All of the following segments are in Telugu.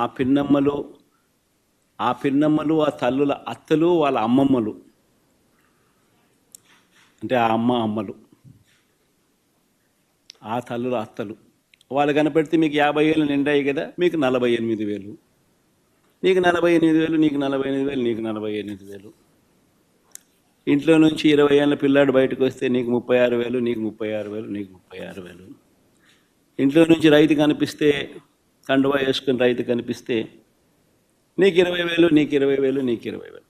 ఆ పిన్నమ్మలు ఆ తల్లుల అత్తలు వాళ్ళ అమ్మమ్మలు, అంటే ఆ అమ్మలు, ఆ తల్లుల అత్తలు వాళ్ళు కనపెడితే మీకు 50 ఏళ్ళు నిండాయి కదా, మీకు 48,000, నీకు 48,000, నీకు 48,000, నీకు 48,000. ఇంట్లో నుంచి 20 ఏళ్ళ పిల్లాడు బయటకు వస్తే నీకు 36,000, నీకు 36,000, నీకు 36,000. ఇంట్లో నుంచి రైతు కనిపిస్తే, కండువా వేసుకుని రైతు కనిపిస్తే నీకు 20,000, నీకు 20,000, నీకు 20,000.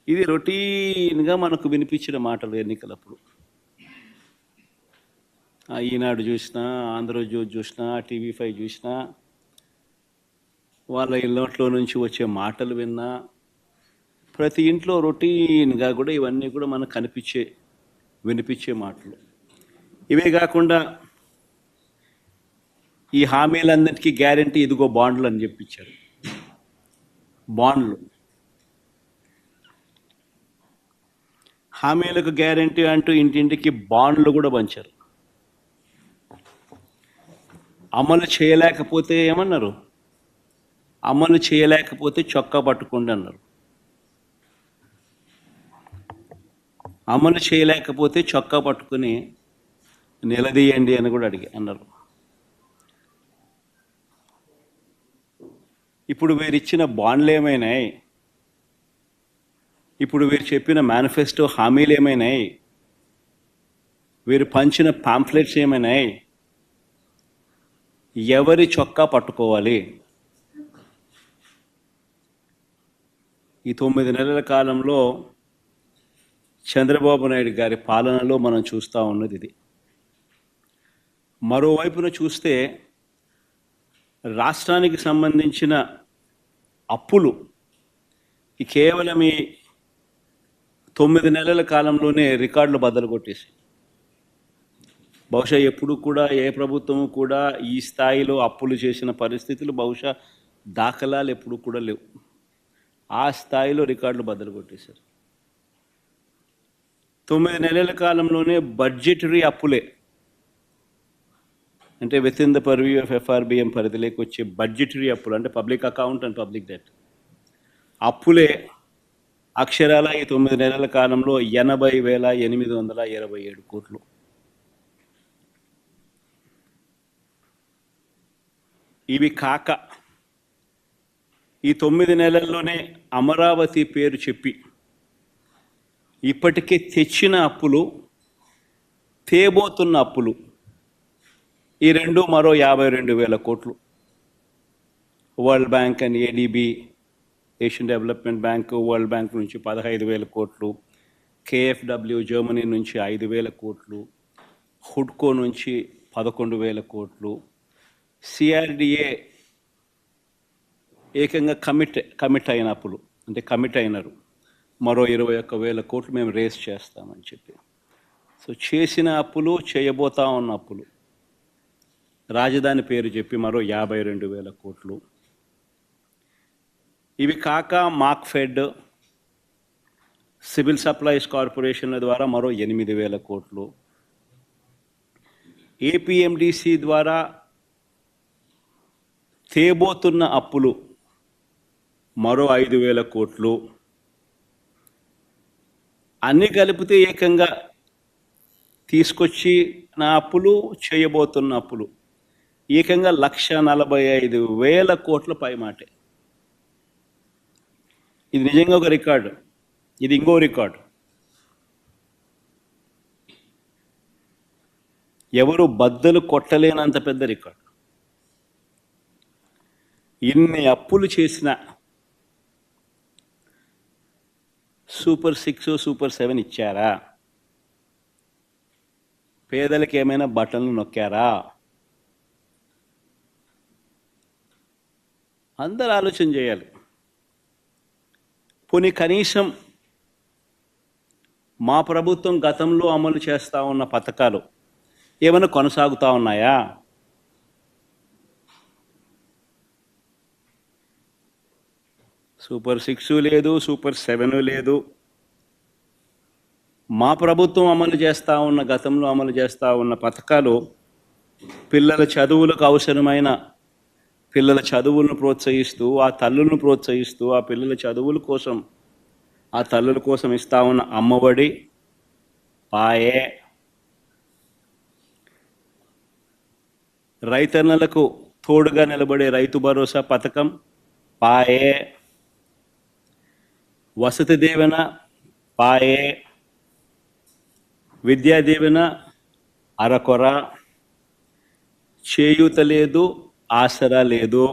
ఇది రొటీన్గా మనకు వినిపించిన మాటలు ఎన్నికలప్పుడు. ఈనాడు చూసినా, ఆంధ్రజ్యోతి చూసినా, TV5 చూసినా, వాళ్ళ ఇళ్ళట్లో నుంచి వచ్చే మాటలు విన్నా, ప్రతి ఇంట్లో రొటీన్గా కూడా ఇవన్నీ కూడా మనకు వినిపించే మాటలు. ఇవే కాకుండా ఈ హామీలన్నిటికీ గ్యారంటీ ఇదిగో బాండ్లు అని చెప్పించారు. బాండ్లు, హామీలకు గ్యారంటీ అంటూ ఇంటింటికి బాండ్లు కూడా పంచారు. అమలు చేయలేకపోతే ఏమన్నారు? అమలు చేయలేకపోతే చొక్కా పట్టుకోండి అన్నారు. అమలు చేయలేకపోతే చొక్కా పట్టుకుని నిలదీయండి అని కూడా అన్నారు. ఇప్పుడు వీరిచ్చిన బాండ్లు ఏమైనాయి? ఇప్పుడు వీరు చెప్పిన మేనిఫెస్టో హామీలు ఏమైనాయి? వీరు పంచిన పాంఫ్లెట్స్ ఏమైనాయి? ఎవరి చొక్కా పట్టుకోవాలి? ఈ 9 నెలల కాలంలో చంద్రబాబు నాయుడు గారి పాలనలో మనం చూస్తూ ఉన్నది ఇది. మరోవైపున చూస్తే రాష్ట్రానికి సంబంధించిన అప్పులు కేవలం ఈ 9 నెలల కాలంలోనే రికార్డులు బద్దలు కొట్టేసి, బహుశా ఎప్పుడు కూడా ఏ ప్రభుత్వము కూడా ఈ స్థాయిలో అప్పులు చేసిన పరిస్థితులు బహుశా దాఖలాలు ఎప్పుడు కూడా లేవు. ఆ స్థాయిలో రికార్డులు బద్దలు కొట్టేశారు. 9 నెలల కాలంలోనే బడ్జెటరీ అప్పులే, అంటే with in the purview of FRBM పరిధిలోకి వచ్చే బడ్జెటరీ అప్పులు, అంటే public account and public debt అప్పులే అక్షరాల ఈ 9 నెలల కాలంలో 80,827 కోట్లు. ఇవి కాక ఈ 9 నెలల్లోనే అమరావతి పేరు చెప్పి ఇప్పటికే తెచ్చిన అప్పులు, తేబోతున్న అప్పులు, ఈ రెండు మరో 52,000 కోట్లు. World bank and ADB, Asian development bank, world bank నుంచి 15,000 కోట్లు, KfW జర్మనీ నుంచి 5,000 కోట్లు, హుడ్కో నుంచి 11,000 కోట్లు, CRDA ఏకంగా కమిట్ అయిన అప్పులు, అంటే కమిట్ అయినారు, మరో 21,000 కోట్లు మేము రేస్ చేస్తామని చెప్పి. సో చేసిన అప్పులు, చేయబోతా ఉన్న అప్పులు, రాజధాని పేరు చెప్పి మరో 52,000 కోట్లు. ఇవి కాక మార్క్ఫెడ్, సివిల్ సప్లైస్ కార్పొరేషన్ల ద్వారా మరో 8,000 కోట్లు, APMDC ద్వారా తేబోతున్న అప్పులు మరో 5,000 కోట్లు. అన్నీ కలిపితే ఏకంగా తీసుకొచ్చి నా అప్పులు, చేయబోతున్న అప్పులు ఏకంగా 1,45,000 కోట్ల పైమాటే. ఇది నిజంగా ఒక రికార్డు. ఇది ఇంకో రికార్డు. ఎవరు బద్దలు కొట్టలేనంత పెద్ద రికార్డు. ఇన్ని అప్పులు చేసిన సూపర్ 6, సూపర్ 7 ఇచ్చారా? పేదలకు ఏమైనా బటన్లు నొక్కారా? అందరూ ఆలోచన చేయాలి. పోనీ కనీసం మా ప్రభుత్వం గతంలో అమలు చేస్తూ ఉన్న పథకాలు ఏమైనా కొనసాగుతూ ఉన్నాయా? సూపర్ 6 లేదు, సూపర్ 7 లేదు. మా ప్రభుత్వం గతంలో అమలు చేస్తూ ఉన్న పథకాలు పిల్లల చదువులకు అవసరమైన పిల్లల చదువులను ప్రోత్సహిస్తూ, ఆ తల్లులను ప్రోత్సహిస్తూ, ఆ పిల్లల చదువుల కోసం, ఆ తల్లుల కోసం ఇస్తా ఉన్న అమ్మఒడి పాయే. రైతన్నలకు తోడుగా నిలబడే రైతు భరోసా పథకం పాయే. వసతి దీవెన పాయే. విద్యా దీవెన అరకొర. చేయూత లేదు, ఆసరా లేదు.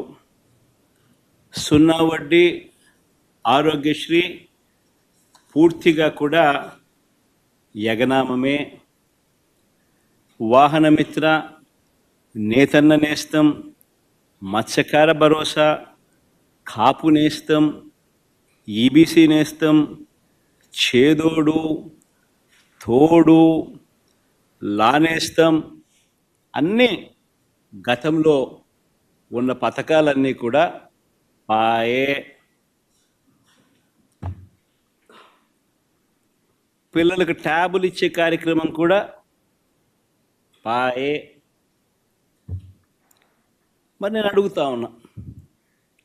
సున్నా వడ్డీ ఆరోగ్యశ్రీ పూర్తిగా కూడా యగనామమే. వాహనమిత్ర, నేతన్న నేస్తం, మత్స్యకార భరోసా, కాపు నేస్తం, ఈబీసీ నేస్తం, చేదోడు, తోడు, లానేస్తం అన్నీ గతంలో ఉన్న పథకాలన్నీ కూడా పాయే. పిల్లలకు ట్యాబులు ఇచ్చే కార్యక్రమం కూడా పాయే. మరి నేను అడుగుతా ఉన్నా,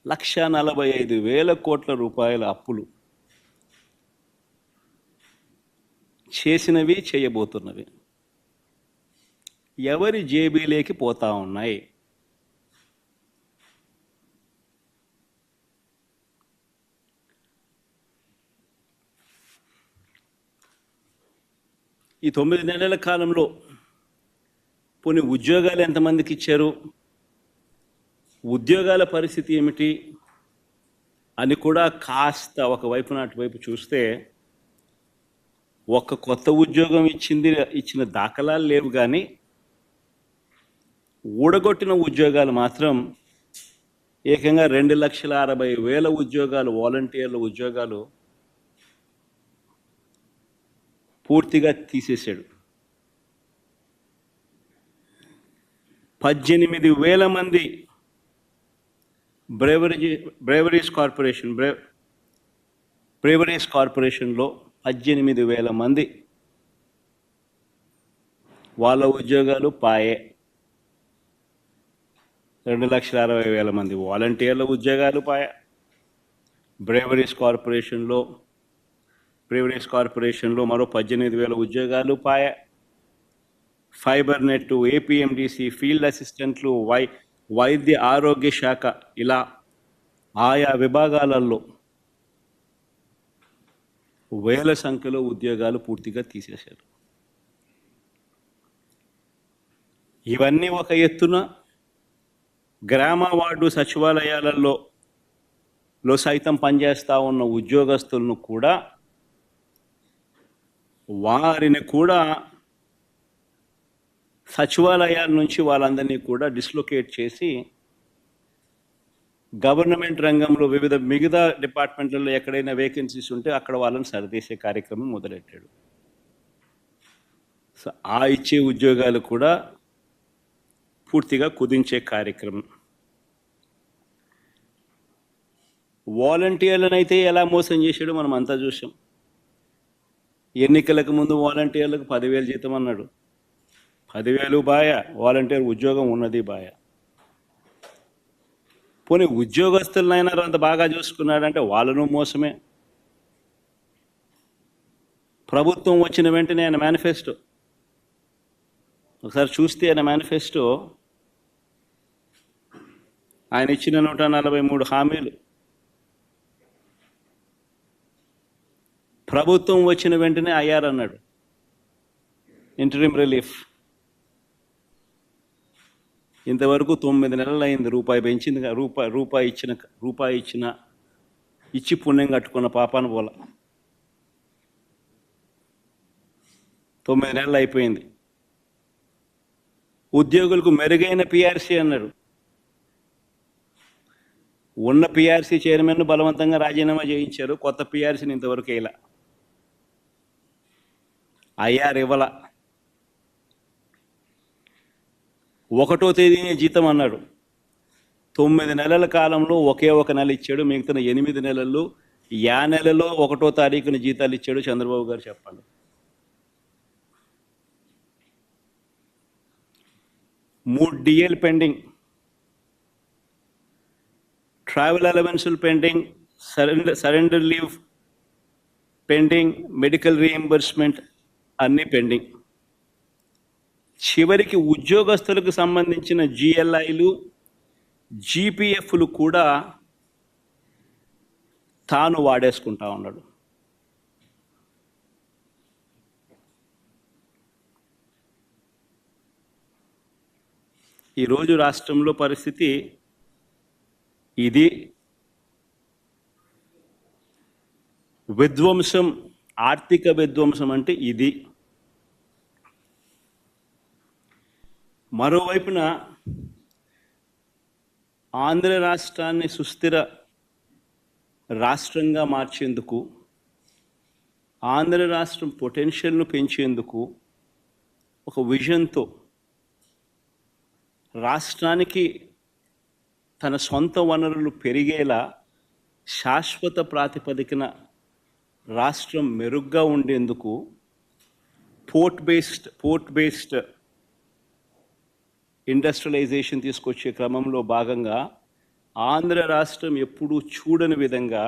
1,45,000 కోట్ల రూపాయల అప్పులు చేసినవి, చేయబోతున్నవి ఎవరి జేబీలోకి పోతా ఉన్నాయి? ఈ 9 నెలల కాలంలో పోనీ ఉద్యోగాలు ఎంతమందికి ఇచ్చారు, ఉద్యోగాల పరిస్థితి ఏమిటి అని కూడా కాస్త ఒకవైపు అటువైపు చూస్తే, ఒక్క కొత్త ఉద్యోగం ఇచ్చిన దాఖలాలు లేవు, కానీ ఊడగొట్టిన ఉద్యోగాలు మాత్రం ఏకంగా 2,60,000 ఉద్యోగాలు, వాలంటీర్ల ఉద్యోగాలు పూర్తిగా తీసేశాడు. 18,000 మంది బ్రేవరీస్ కార్పొరేషన్లో 18,000 మంది వాళ్ళ ఉద్యోగాలు పాయే. 2,60,000 మంది వాలంటీర్ల ఉద్యోగాలు పాయే. బ్రేవరీస్ కార్పొరేషన్లో మరో 18,000 ఉద్యోగాలు పాయే. ఫైబర్ నెట్, ఏపీఎండిసి, ఫీల్డ్ అసిస్టెంట్లు, వైద్య ఆరోగ్య శాఖ, ఇలా ఆయా విభాగాలలో వేల సంఖ్యలో ఉద్యోగాలు పూర్తిగా తీసేశారు. ఇవన్నీ ఒక ఎత్తున గ్రామ వార్డు సచివాలయాలలో సైతం పనిచేస్తూ ఉన్న ఉద్యోగస్తులను కూడా, వారిని కూడా సచివాలయాల నుంచి వాళ్ళందరినీ కూడా డిస్లొకేట్ చేసి గవర్నమెంట్ రంగంలో మిగతా డిపార్ట్మెంట్లలో ఎక్కడైనా వేకెన్సీస్ ఉంటే అక్కడ వాళ్ళని సరిదీసే కార్యక్రమం మొదలెట్టాడు. సో ఆ ఇచ్చే ఉద్యోగాలు కూడా పూర్తిగా కుదించే కార్యక్రమం. వాలంటీర్లను అయితే ఎలా మోసం చేశాడో మనం అంతా చూసాం. ఎన్నికలకు ముందు వాలంటీర్లకు 10,000 జీతం అన్నాడు. 10,000 బాయ, వాలంటీర్ ఉద్యోగం ఉన్నది బాయ. పోనీ ఉద్యోగస్తులనైనా అంత బాగా చూసుకున్నాడంటే వాళ్ళను మోసమే. ప్రభుత్వం వచ్చిన వెంటనే ఆయన మేనిఫెస్టో ఒకసారి చూస్తే, ఆయన మేనిఫెస్టో ఆయన ఇచ్చిన 143 హామీలు, ప్రభుత్వం వచ్చిన వెంటనే అయ్యారన్నాడు. ఇంటరిమ్ రిలీఫ్ ఇంతవరకు 9 నెలలు అయింది. రూపాయి పెంచింది, రూపాయి ఇచ్చి పుణ్యం కట్టుకున్న పాపాన పోల. 9 నెలలు అయిపోయింది. ఉద్యోగులకు మెరుగైన పిఆర్సీ అన్నాడు. ఉన్న పిఆర్సీ చైర్మన్ బలవంతంగా రాజీనామా చేయించారు. కొత్త పిఆర్సీని ఇంతవరకు వేయలా. ఐఆర్ ఇవ్వాల. 1వ తేదీనే జీతం అన్నాడు. 9 నెలల కాలంలో ఒకే ఒక నెల ఇచ్చాడు. మిగతా 8 నెలలు నెలలో 1వ తారీఖున జీతాలు ఇచ్చాడు చంద్రబాబు గారు. చెప్పండి. 3 డిఏలు పెండింగ్. ట్రావెల్ అలవెన్సులు pending, surrender leave pending, medical reimbursement అన్నీ పెండింగ్. చివరికి ఉద్యోగస్తులకు సంబంధించిన జిఎల్ఐలు, జీపీఎఫ్లు కూడా తాను వాడేసుకుంటా ఉన్నాడు. ఈరోజు రాష్ట్రంలో పరిస్థితి ఇది. విధ్వంసం, ఆర్థిక విధ్వంసం అంటే ఇది. మరోవైపున ఆంధ్ర రాష్ట్రాన్ని సుస్థిర రాష్ట్రంగా మార్చేందుకు, ఆంధ్ర రాష్ట్రం పొటెన్షియల్ను పెంచేందుకు ఒక విజన్తో రాష్ట్రానికి తన సొంత వనరులు పెరిగేలా శాశ్వత ప్రాతిపదికన రాష్ట్రం మెరుగ్గా ఉండేందుకు పోర్ట్ బేస్డ్ ఇండస్ట్రియలైజేషన్ తీసుకొచ్చే క్రమంలో భాగంగా ఆంధ్ర రాష్ట్రం ఎప్పుడూ చూడని విధంగా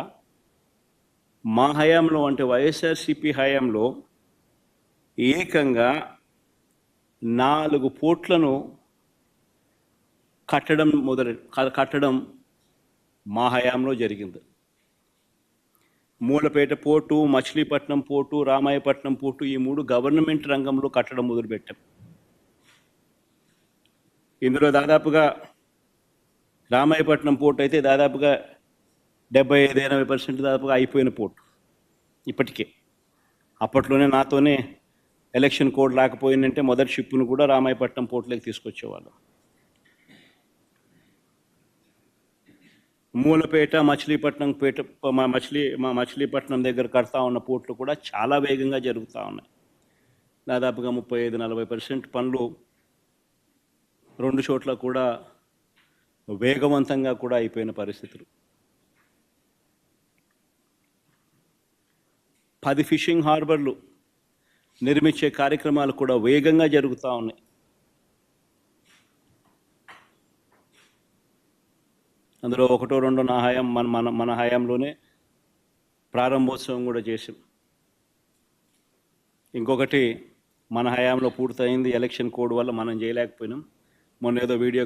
మా హయాంలో, అంటే వైఎస్ఆర్సిపి హయాంలో ఏకంగా 4 పోర్ట్లను కట్టడం మా హయాంలో జరిగింది. Moolapeta port, Machilipatnam port, Ramayapatnam port, ఈ 3 గవర్నమెంట్ రంగంలో కట్టడం మొదలుపెట్టాం. ఇందులో దాదాపుగా రామాయపట్నం పోర్టు అయితే దాదాపుగా 75-80% దాదాపుగా అయిపోయిన పోర్టు ఇప్పటికే. అప్పట్లోనే నాతోనే ఎలక్షన్ కోడ్ రాకపోయిందంటే మొదటి షిప్పును కూడా రామాయపట్నం పోర్టులోకి తీసుకొచ్చేవాళ్ళం. మూలపేట, మచిలీపట్నం దగ్గర కడతా ఉన్న పోర్టులు కూడా చాలా వేగంగా జరుగుతూ ఉన్నాయి. దాదాపుగా 35-40% పనులు 2 చోట్ల కూడా వేగవంతంగా కూడా అయిపోయిన పరిస్థితులు. 10 ఫిషింగ్ హార్బర్లు నిర్మించే కార్యక్రమాలు కూడా వేగంగా జరుగుతూ ఉన్నాయి. అందులో 1-2 నా హయాం మన హయాంలోనే ప్రారంభోత్సవం కూడా చేసాం. ఇంకొకటి మన హయాంలో పూర్తయింది, ఎలక్షన్ కోడ్ వల్ల మనం చేయలేకపోయినాం. మొన్న ఏదో వీడియో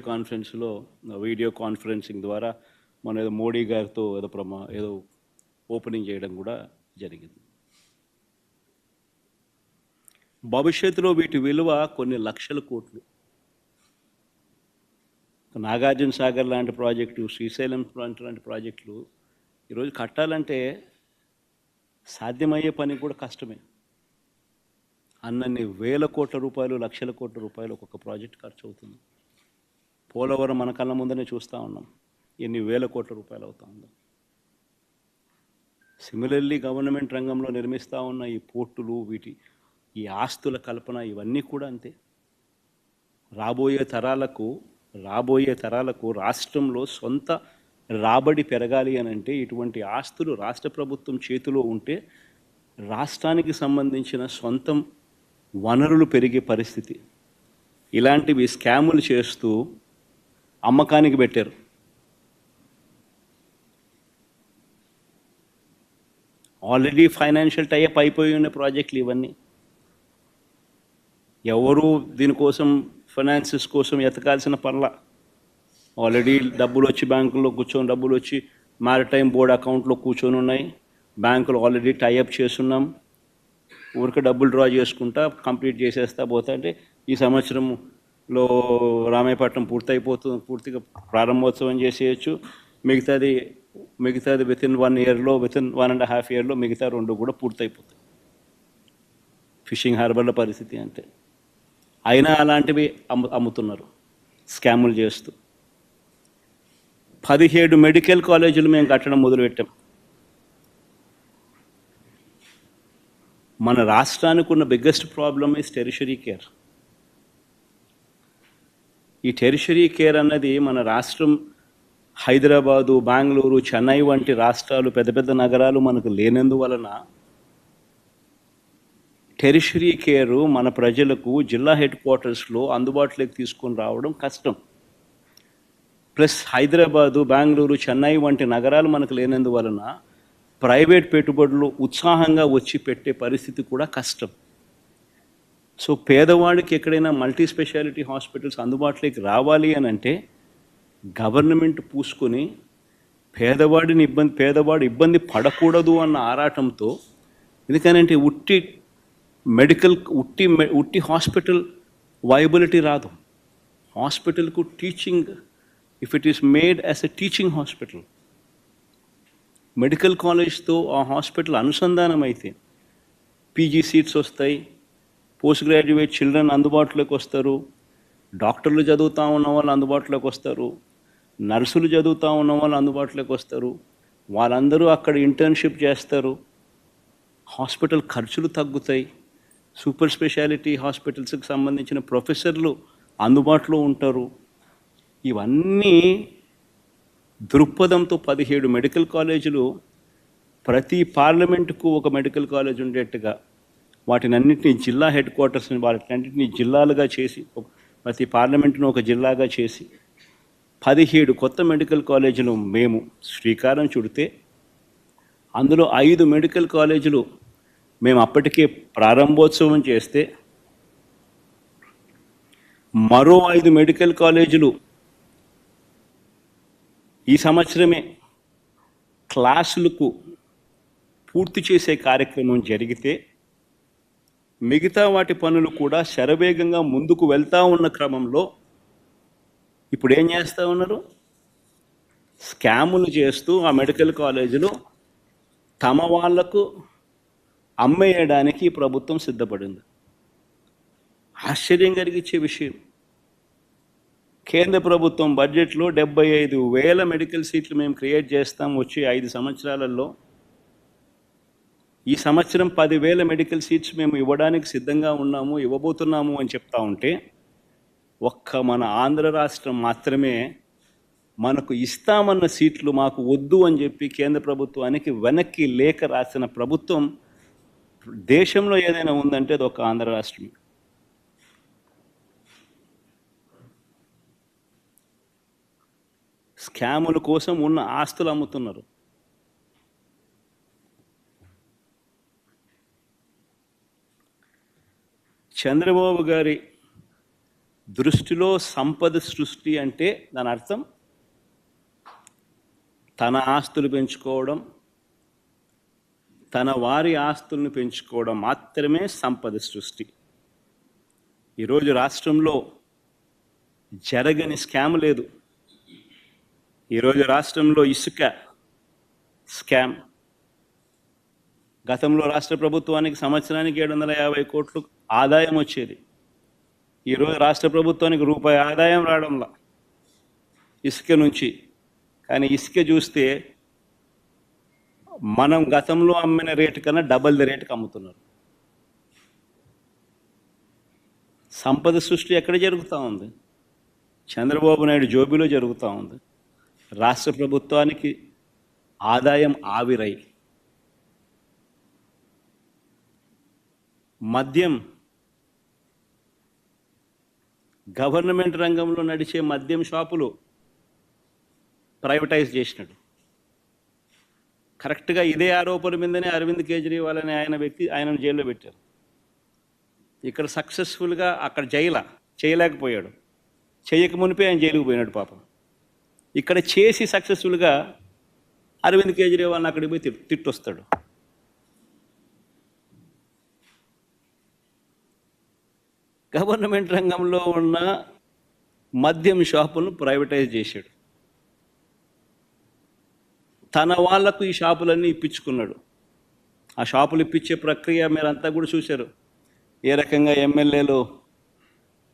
కాన్ఫరెన్సింగ్ ద్వారా మొన్న ఏదో మోడీ గారితో ఏదో ఓపెనింగ్ చేయడం కూడా జరిగింది. భవిష్యత్తులో వీటి విలువ కొన్ని లక్షల కోట్లు. నాగార్జున సాగర్ లాంటి ప్రాజెక్టు, శ్రీశైలం లాంటి ప్రాజెక్టులు ఈరోజు కట్టాలంటే సాధ్యమయ్యే పని కూడా కష్టమే. అన్నన్ని వేల కోట్ల రూపాయలు, లక్షల కోట్ల రూపాయలు ఒక్కొక్క ప్రాజెక్ట్ ఖర్చు అవుతుంది. పోలవరం మన కళ్ళ ముందనే చూస్తూ ఉన్నాం, ఎన్ని వేల కోట్ల రూపాయలు అవుతా ఉందో. సిమిలర్లీ గవర్నమెంట్ రంగంలో నిర్మిస్తూ ఉన్న ఈ పోర్టులు, ఈ ఆస్తుల కల్పన, ఇవన్నీ కూడా అంతే. రాబోయే తరాలకు రాష్ట్రంలో సొంత రాబడి పెరగాలి అని అంటే ఇటువంటి ఆస్తులు రాష్ట్ర ప్రభుత్వం చేతిలో ఉంటే రాష్ట్రానికి సంబంధించిన సొంతం వనరులు పెరిగే పరిస్థితి. ఇలాంటివి స్కాములు చేస్తూ అమ్మకానికి పెట్టారు. ఆల్రెడీ ఫైనాన్షియల్ టైఅప్ అయిపోయి ఉన్న ప్రాజెక్టులు ఇవన్నీ. ఎవరు దీనికోసం ఫైనాన్సెస్ కోసం ఎతకాల్సిన పనుల. ఆల్రెడీ డబ్బులు వచ్చి బ్యాంకుల్లో కూర్చొని, డబ్బులు వచ్చి మ్యారిటైమ్ బోర్డ్ అకౌంట్లో కూర్చొని ఉన్నాయి. బ్యాంకులు ఆల్రెడీ టైఅప్ చేస్తున్నాం. ఊరికి డబ్బులు డ్రా చేసుకుంటా కంప్లీట్ చేసేస్తా పోతా అంటే ఈ సంవత్సరంలో రామాయపట్నం పూర్తిగా ప్రారంభోత్సవం చేసేయచ్చు. మిగతాది వితిన్ 1 ఇయర్లో, వితిన్ 1.5 ఇయర్లో మిగతా 2 కూడా పూర్తయిపోతాయి. ఫిషింగ్ హార్బర్ల పరిస్థితి అంతే. అయినా అలాంటివి అమ్ముతున్నారు స్కాములు చేస్తూ. 17 మెడికల్ కాలేజీలు మేము కట్టడం మొదలుపెట్టాం. మన రాష్ట్రానికి ఉన్న biggest problem is tertiary care. ఈ టెరిషరీ కేర్ అన్నది మన రాష్ట్రం హైదరాబాదు, బెంగళూరు, చెన్నై వంటి రాష్ట్రాలు, పెద్ద పెద్ద నగరాలు మనకు లేనందువలన టెరిషరీ కేరు మన ప్రజలకు జిల్లా హెడ్ క్వార్టర్స్లో అందుబాటులోకి తీసుకొని రావడం కష్టం. ప్లస్ హైదరాబాదు, బెంగళూరు, చెన్నై వంటి నగరాలు మనకు లేనందువలన ప్రైవేట్ పెట్టుబడులు ఉత్సాహంగా వచ్చి పెట్టే పరిస్థితి కూడా కష్టం. సో పేదవాడికి ఎక్కడైనా మల్టీ స్పెషాలిటీ హాస్పిటల్స్ అందుబాటులోకి రావాలి అని అంటే గవర్నమెంట్ పూసుకొని పేదవాడు ఇబ్బంది పడకూడదు అన్న ఆరాటంతో, ఎందుకనంటే ఉట్టి హాస్పిటల్ వైబిలిటీ రాదు. హాస్పిటల్కు teaching, if it is made as a teaching hospital, medical కాలేజ్తో ఆ హాస్పిటల్ అనుసంధానం అయితే పీజీ సీట్స్ వస్తాయి, పోస్ట్ గ్రాడ్యుయేట్ చిల్డ్రన్ అందుబాటులోకి వస్తారు, డాక్టర్లు చదువుతూ ఉన్న వాళ్ళు అందుబాటులోకి వస్తారు, నర్సులు చదువుతూ ఉన్న వాళ్ళు అందుబాటులోకి వస్తారు, వాళ్ళందరూ అక్కడ ఇంటర్న్షిప్ చేస్తారు, హాస్పిటల్ ఖర్చులు తగ్గుతాయి, సూపర్ స్పెషాలిటీ హాస్పిటల్స్కి సంబంధించిన ప్రొఫెసర్లు అందుబాటులో ఉంటారు. ఇవన్నీ దృక్పథంతో 17 మెడికల్ కాలేజీలు, ప్రతి పార్లమెంటుకు ఒక మెడికల్ కాలేజ్ ఉండేట్టుగా వాటినన్నింటినీ జిల్లా హెడ్ క్వార్టర్స్ని వాటినన్నింటినీ జిల్లాలుగా చేసి, ప్రతి పార్లమెంటును ఒక జిల్లాగా చేసి 17 కొత్త మెడికల్ కాలేజీలు మేము శ్రీకారం చుడితే, అందులో 5 మెడికల్ కాలేజీలు మేము అప్పటికే ప్రారంభోత్సవం చేస్తే, మరో 5 మెడికల్ కాలేజీలు ఈ సంవత్సరమే క్లాసులకు పూర్తి చేసే కార్యక్రమం జరిగితే, మిగతా వాటి పనులు కూడా శరవేగంగా ముందుకు వెళ్తూ ఉన్న క్రమంలో ఇప్పుడు ఏం చేస్తూ ఉన్నారు? స్కాములు చేస్తూ ఆ మెడికల్ కాలేజీలు తమ వాళ్లకు అమ్మేయడానికి ప్రభుత్వం సిద్ధపడింది. ఆశ్చర్యం కలిగించే విషయం, కేంద్ర ప్రభుత్వం బడ్జెట్లో 75,000 మెడికల్ సీట్లు మేము క్రియేట్ చేస్తాం వచ్చే 5 సంవత్సరాలలో, ఈ సంవత్సరం 10,000 మెడికల్ సీట్స్ మేము ఇవ్వడానికి సిద్ధంగా ఉన్నాము, ఇవ్వబోతున్నాము అని చెప్తా ఉంటే, ఒక్క మన ఆంధ్ర రాష్ట్రం మాత్రమే మనకు ఇస్తామన్న సీట్లు మాకు వద్దు అని చెప్పి కేంద్ర ప్రభుత్వానికి వెనక్కి లేఖ రాసిన ప్రభుత్వం దేశంలో ఏదైనా ఉందంటే అది ఒక ఆంధ్ర రాష్ట్రం. స్కాముల కోసం ఉన్న ఆస్తులు అమ్ముతున్నారు. చంద్రబాబు గారి దృష్టిలో సంపద సృష్టి అంటే దాని అర్థం తన ఆస్తులు పెంచుకోవడం, తన వారి ఆస్తులను పెంచుకోవడం మాత్రమే సంపద సృష్టి. ఈరోజు రాష్ట్రంలో జరగని స్కామ్ లేదు. ఈరోజు రాష్ట్రంలో ఇసుక స్కామ్, గతంలో రాష్ట్ర ప్రభుత్వానికి సంవత్సరానికి 750 కోట్లు ఆదాయం వచ్చేది. ఈరోజు రాష్ట్ర ప్రభుత్వానికి రూపాయి ఆదాయం రావడంలా ఇసుక నుంచి. కానీ ఇసుక చూస్తే మనం గతంలో అమ్మిన రేటు కన్నా డబల్ ది రేటుకి అమ్ముతున్నారు. సంపద సృష్టి ఎక్కడ జరుగుతూ ఉంది? చంద్రబాబు నాయుడు జోబిలో జరుగుతూ ఉంది. రాష్ట్ర ప్రభుత్వానికి ఆదాయం ఆవిరై. మద్యం, గవర్నమెంట్ రంగంలో నడిచే మద్యం షాపులు ప్రైవేటైజ్ చేసినాడు. కరెక్ట్గా ఇదే ఆరోపణ మీదనే అరవింద్ కేజ్రీవాల్ అనే ఆయనను జైల్లో పెట్టారు. ఇక్కడ సక్సెస్ఫుల్గా అక్కడ చేయలేకపోయాడు. చేయక మునిపే ఆయన జైలుకు పోయినాడు పాపం. ఇక్కడ చేసి సక్సెస్ఫుల్గా అరవింద్ కేజ్రీవాల్ని అక్కడికి పోయి తిట్టొస్తాడు. గవర్నమెంట్ రంగంలో ఉన్న మద్యం షాపులను ప్రైవేటైజ్ చేశాడు. తన వాళ్లకు ఈ షాపులన్నీ ఇప్పించుకున్నాడు. ఆ షాపులు ఇప్పించే ప్రక్రియ మీరంతా కూడా చూశారు. ఏ రకంగా ఎమ్మెల్యేలు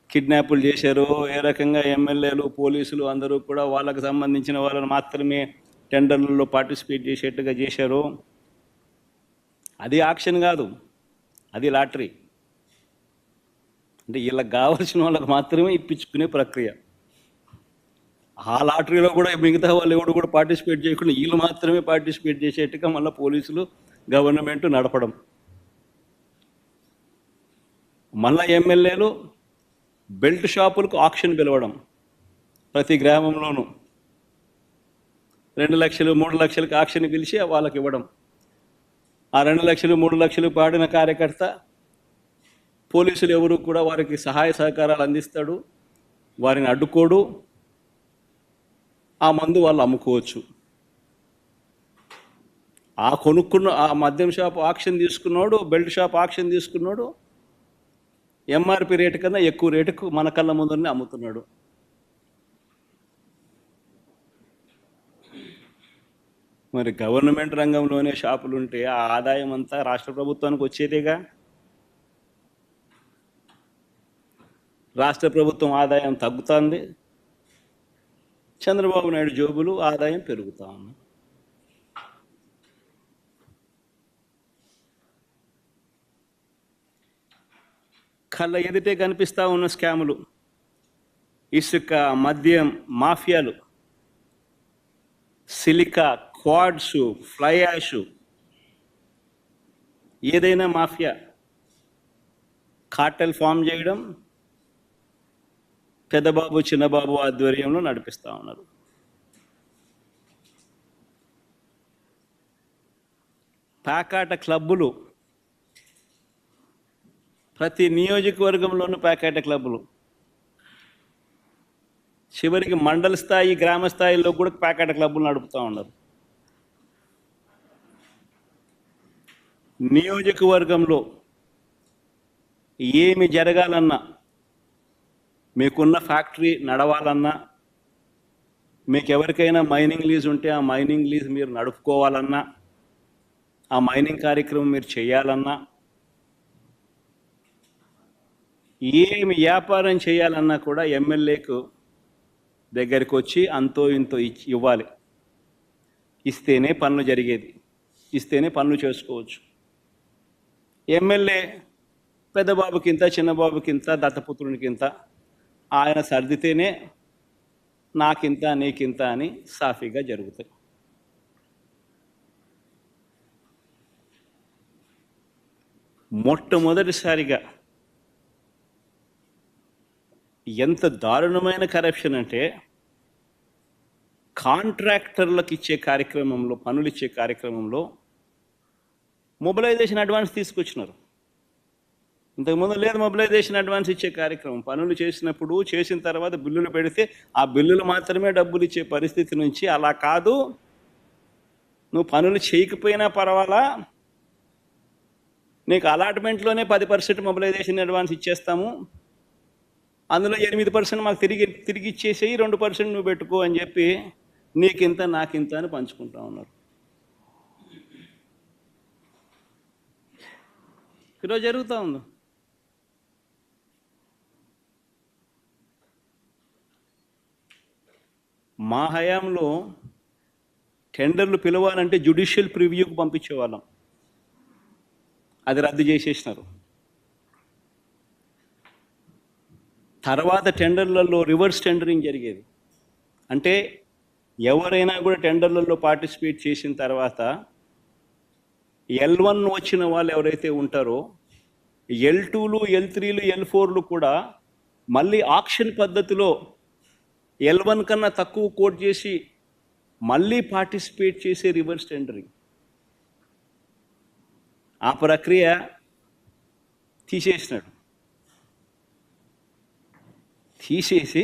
కిడ్నాపులు చేశారో, ఏ రకంగా ఎమ్మెల్యేలు, పోలీసులు అందరూ కూడా వాళ్ళకు సంబంధించిన వాళ్ళని మాత్రమే టెండర్లలో పార్టిసిపేట్ చేసేట్టుగా చేశారో. అది ఆక్షన్ కాదు, అది లాటరీ. అంటే వీళ్ళకి కావాల్సిన వాళ్ళకి మాత్రమే ఇప్పించుకునే ప్రక్రియ. ఆ లాటరీలో కూడా మిగతా వాళ్ళు ఎవరు కూడా పార్టిసిపేట్ చేయకుండా వీళ్ళు మాత్రమే పార్టిసిపేట్ చేసేట్టుగా మళ్ళీ పోలీసులు, గవర్నమెంట్ నడపడం. మళ్ళా ఎమ్మెల్యేలు బెల్ట్ షాపులకు ఆక్షన్ పిలవడం. ప్రతి గ్రామంలోనూ 2 లక్షలు 3 లక్షలకు ఆక్షన్ పిలిచి వాళ్ళకి ఇవ్వడం. ఆ 2 లక్షలు 3 లక్షలు పాడిన కార్యకర్త పోలీసులు ఎవరు కూడా వారికి సహాయ సహకారాలు అందిస్తాడు, వారిని అడ్డుకోడు, ఆ మందు వాళ్ళు అమ్ముకోవచ్చు. ఆ కొనుక్కున్న ఆ మద్యం షాప్ ఆక్షన్ తీసుకున్నాడు, బెల్ట్ షాప్ ఆక్షన్ తీసుకున్నాడు, ఎంఆర్పి రేటు కన్నా ఎక్కువ రేటుకు మన కళ్ళ ముందరనే అమ్ముతున్నాడు. మరి గవర్నమెంట్ రంగంలోనే షాపులు ఉంటే ఆ ఆదాయం అంతా రాష్ట్ర ప్రభుత్వానికి వచ్చేదేగా. రాష్ట్ర ప్రభుత్వం ఆదాయం తగ్గుతుంది, చంద్రబాబు నాయుడు జోబులు ఆదాయం పెరుగుతా ఉంది. కళ్ళ ఎదుటే కనిపిస్తూ ఉన్న స్కాములు, ఇసుక, మద్యం మాఫియాలు, సిలికా, క్వాడ్స్, ఫ్లై యాష్, ఏదైనా మాఫియా కార్టెల్ ఫామ్ చేయడం పెద్దబాబు చిన్నబాబు ఆధ్వర్యంలో నడిపిస్తూ ఉన్నారు. ప్యాకాట క్లబ్బులు, ప్రతి నియోజకవర్గంలోనూ ప్యాకాట క్లబ్బులు, చివరికి మండల స్థాయి గ్రామ స్థాయిలో కూడా ప్యాకాట క్లబ్బులు నడుపుతూ ఉన్నారు. నియోజకవర్గంలో ఏమి జరగాలన్నా, మీకున్న ఫ్యాక్టరీ నడవాలన్నా, మీకు ఎవరికైనా మైనింగ్ లీజ్ ఉంటే ఆ మైనింగ్ లీజ్ మీరు నడుపుకోవాలన్నా, ఆ మైనింగ్ కార్యక్రమం మీరు చేయాలన్నా, ఏమి వ్యాపారం చేయాలన్నా కూడా ఎమ్మెల్యేకు దగ్గరికి వచ్చి అంతో ఇంతో ఇవ్వాలి. ఇస్తేనే పనులు జరిగేది, ఇస్తేనే పనులు చేసుకోవచ్చు. ఎమ్మెల్యే పెద్దబాబుకింత చిన్నబాబుకింత దత్తపుత్రునికింత, ఆయన సర్దితేనే నాకింత నీకింత అని సాఫీగా జరుగుతాయి. మొట్టమొదటిసారిగా ఎంత దారుణమైన కరప్షన్ అంటే, కాంట్రాక్టర్లకు ఇచ్చే కార్యక్రమంలో, పనులు ఇచ్చే కార్యక్రమంలో మొబిలైజేషన్ అడ్వాన్స్ తీసుకొచ్చినారు. ఇంతకుముందు లేదు మొబిలైజేషన్ అడ్వాన్స్ ఇచ్చే కార్యక్రమం. పనులు చేసినప్పుడు, చేసిన తర్వాత బిల్లులు పెడితే ఆ బిల్లులు మాత్రమే డబ్బులు ఇచ్చే పరిస్థితి నుంచి, అలా కాదు, నువ్వు పనులు చేయకపోయినా పర్వాలా, నీకు అలాట్మెంట్లోనే 10% మొబిలైజేషన్ అడ్వాన్స్ ఇచ్చేస్తాము, అందులో 8% మాకు తిరిగి ఇచ్చేసేయి, 2% నువ్వు పెట్టుకో అని చెప్పి నీకింత నాకింత అని పంచుకుంటా ఉన్నారు. ఈరోజు జరుగుతూ ఉంది. మా హయాంలో టెండర్లు పిలవాలంటే జ్యుడిషియల్ ప్రివ్యూకి పంపించేవాళ్ళం, అది రద్దు చేసేసినారు. తర్వాత టెండర్లలో రివర్స్ టెండరింగ్ జరిగేది. అంటే ఎవరైనా కూడా టెండర్లలో పార్టిసిపేట్ చేసిన తర్వాత L1 వచ్చిన వాళ్ళు ఎవరైతే ఉంటారో, L2లు, L3లు, L4లు కూడా మళ్ళీ ఆక్షన్ పద్ధతిలో L1 కన్నా తక్కువ కోట్ చేసి మళ్ళీ పార్టిసిపేట్ చేసే రివర్స్ టెండరింగ్. ఆ ప్రక్రియ తీసేసినాడు. తీసేసి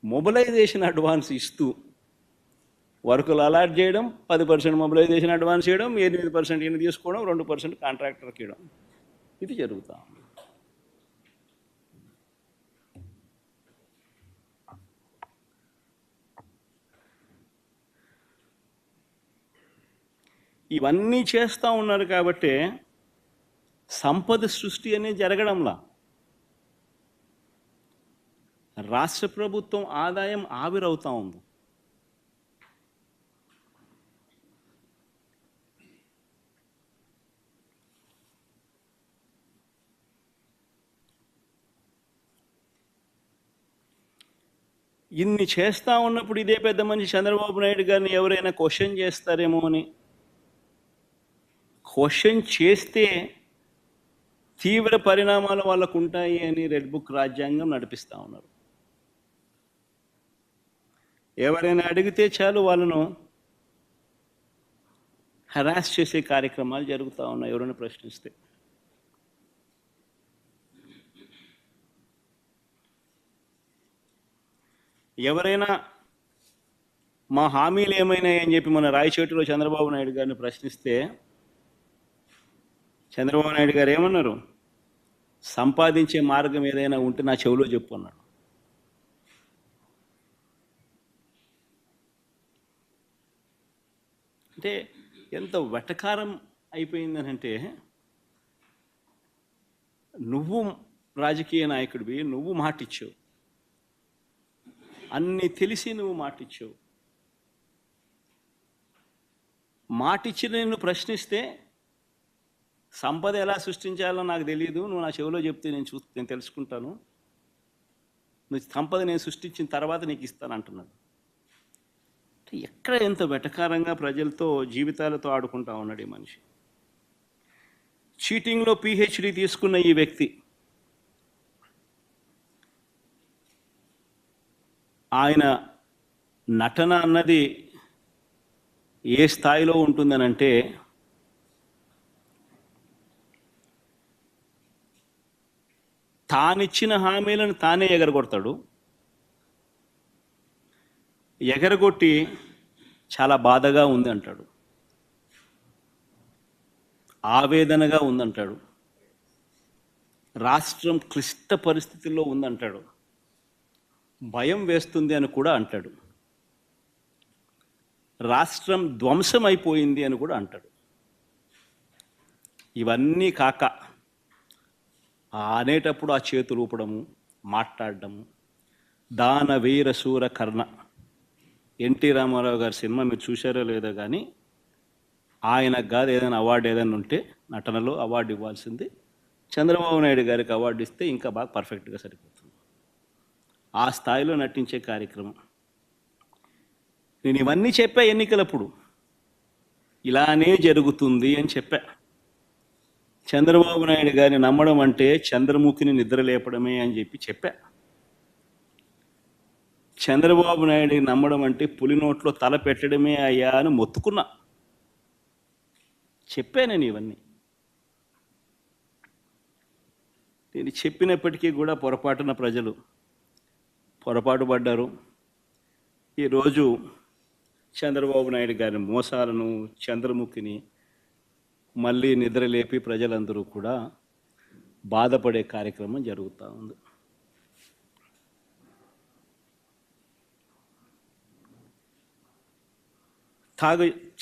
మొబిలైజేషన్ అడ్వాన్స్ ఇస్తూ వర్కులు అలాట్ చేయడం, 10% మొబిలైజేషన్ అడ్వాన్స్ చేయడం, 8% ఈయన తీసుకోవడం, 2% కాంట్రాక్టర్కి ఇవ్వడం, ఇది జరుగుతా. ఇవన్నీ చేస్తూ ఉన్నారు కాబట్టి సంపద సృష్టి అనేది జరగడంలా. రాష్ట్ర ప్రభుత్వం ఆదాయం ఆవిరవుతూ ఉంది. ఇన్ని చేస్తూ ఉన్నప్పుడు ఇదే పెద్ద మనిషి చంద్రబాబు నాయుడు గారిని ఎవరైనా క్వశ్చన్ చేస్తారేమో అని, క్వశ్చన్ చేస్తే తీవ్ర పరిణామాలు వాళ్ళకు ఉంటాయి అని రెడ్ బుక్ రాజ్యాంగం నడిపిస్తూ ఉన్నారు. ఎవరైనా అడిగితే చాలు వాళ్ళను హరాస్ చేసే కార్యక్రమాలు జరుగుతూ ఉన్నాయి ఎవరైనా ప్రశ్నిస్తే. ఎవరైనా మా హామీలు ఏమైనాయని చెప్పి మన రాయచోటిలో చంద్రబాబు నాయుడు గారిని ప్రశ్నిస్తే చంద్రబాబు నాయుడు గారు ఏమన్నారు? సంపాదించే మార్గం ఏదైనా ఉంటే నా చెవిలో చెప్పు అన్నాడు. అంటే ఎంత వెటకారం అయిపోయిందనంటే, నువ్వు రాజకీయ నాయకుడివి, నువ్వు మాటిచ్చావు, అన్నీ తెలిసి నువ్వు మాటిచ్చావు, మాటిచ్చిన నిన్ను ప్రశ్నిస్తే సంపద ఎలా సృష్టించాలో నాకు తెలియదు, నువ్వు నా చెవిలో చెప్తే నేను తెలుసుకుంటాను, నువ్వు సంపద నేను సృష్టించిన తర్వాత నీకు ఇస్తాను అంటున్నాడు. ఎక్కడ ఎంత వెటకారంగా ప్రజలతో జీవితాలతో ఆడుకుంటా ఉన్నాడు ఈ మనిషి. చీటింగ్లో పిహెచ్డి తీసుకున్న ఈ వ్యక్తి ఆయన నటన అన్నది ఏ స్థాయిలో ఉంటుందనంటే, తానిచ్చిన హామీలను తానే ఎగరగొడతాడు. ఎగరగొట్టి చాలా బాధగా ఉంది అంటాడు, ఆవేదనగా ఉందంటాడు, రాష్ట్రం క్లిష్ట పరిస్థితుల్లో ఉందంటాడు, భయం వేస్తుంది అని కూడా అంటాడు, రాష్ట్రం ధ్వంసం అయిపోయింది అని కూడా అంటాడు. ఇవన్నీ కాక అనేటప్పుడు ఆ చేతులు ఊపడము, మాట్లాడడము, దాన వీర శూర కర్ణ. ఎన్టీ రామారావు గారి సినిమా మీరు చూశారో లేదో కానీ, ఆయనకు కాదు ఏదైనా అవార్డు ఏదైనా ఉంటే నటనలో అవార్డు ఇవ్వాల్సింది, చంద్రబాబు నాయుడు గారికి అవార్డు ఇస్తే ఇంకా బాగా పర్ఫెక్ట్గా సరిపోతుంది. ఆ స్థాయిలో నటించే కార్యక్రమం. నేను ఇవన్నీ చెప్పా ఎన్నికలప్పుడు, ఇలానే జరుగుతుంది అని చెప్పా. చంద్రబాబు నాయుడు గారిని నమ్మడం అంటే చంద్రముఖిని నిద్రలేపడమే అని చెప్పా. చంద్రబాబు నాయుడిని నమ్మడం అంటే పులి నోట్లో తల పెట్టడమే అయ్యా అని మొత్తుకున్నా. చెప్పాను ఇవన్నీ. నేను చెప్పినప్పటికీ కూడా పొరపాటున ప్రజలు పొరపాటు పడ్డారు. ఈరోజు చంద్రబాబు నాయుడు గారి మోసాలను, చంద్రముఖిని మళ్ళీ నిద్రలేపి ప్రజలందరూ కూడా బాధపడే కార్యక్రమం జరుగుతూ ఉంది.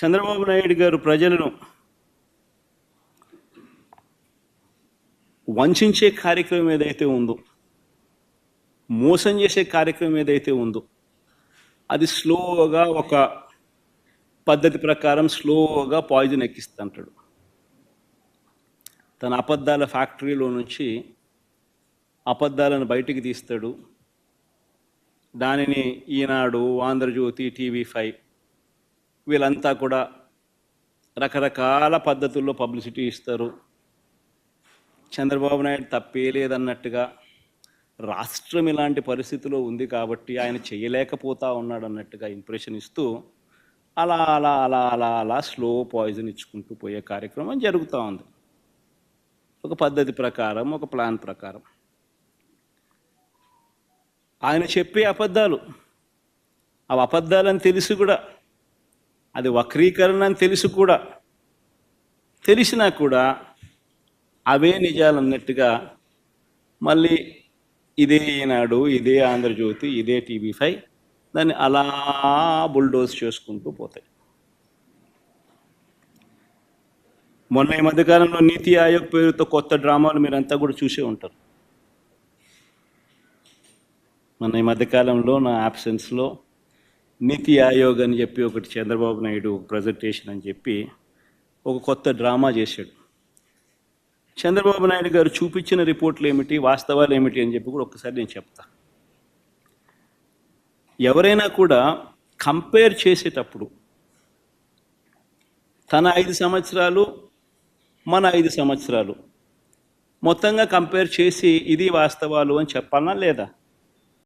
చంద్రబాబు నాయుడు గారు ప్రజలను వంచే కార్యక్రమం ఏదైతే ఉందో, మోసం చేసే కార్యక్రమం ఏదైతే ఉందో, అది స్లోగా ఒక పద్ధతి ప్రకారం స్లోగా పాయిజన్ ఎక్కిస్తుంటాడు. తన అబద్ధాల ఫ్యాక్టరీలో నుంచి అబద్ధాలను బయటికి తీస్తాడు. దానిని ఈనాడు, ఆంధ్రజ్యోతి, TV5 వీళ్ళంతా కూడా రకరకాల పద్ధతుల్లో పబ్లిసిటీ ఇస్తారు. చంద్రబాబు నాయుడు తప్పే లేదన్నట్టుగా, రాష్ట్రం ఇలాంటి పరిస్థితిలో ఉంది కాబట్టి ఆయన చేయలేకపోతా ఉన్నాడు అన్నట్టుగా ఇంప్రెషన్ ఇస్తూ అలా అలా అలా అలా అలా స్లో పాయిజన్ ఇచ్చుకుంటూ పోయే కార్యక్రమం జరుగుతూ ఉంది. ఒక పద్ధతి ప్రకారం, ఒక ప్లాన్ ప్రకారం. ఆయన చెప్పే అబద్ధాలు, అవి అబద్ధాలని తెలిసి కూడా, అది వక్రీకరణ అని తెలిసి కూడా, తెలిసినా కూడా అవే నిజాలు అన్నట్టుగా మళ్ళీ ఇదే ఈనాడు, ఇదే ఆంధ్రజ్యోతి, ఇదే TV5 దాన్ని అలా బుల్డోజ్ చేసుకుంటూ పోతాయి. మొన్న ఈ మధ్యకాలంలో నీతి ఆయోగ్ పేరుతో కొత్త డ్రామాలు మీరంతా కూడా చూసే ఉంటారు. మొన్న ఈ మధ్యకాలంలో నా యాబ్సెన్స్లో నీతి ఆయోగ్ అని చెప్పి ఒకటి చంద్రబాబు నాయుడు ప్రజెంటేషన్ అని చెప్పి ఒక కొత్త డ్రామా చేశాడు. చంద్రబాబు నాయుడు గారు చూపించిన రిపోర్ట్లు ఏమిటి, వాస్తవాలు ఏమిటి అని చెప్పి కూడా ఒక్కసారి నేను చెప్తా. ఎవరైనా కూడా కంపేర్ చేసేటప్పుడు తన 5 సంవత్సరాలు, మన 5 సంవత్సరాలు మొత్తంగా కంపేర్ చేసి ఇది వాస్తవాలు అని చెప్పాలనా లేదా?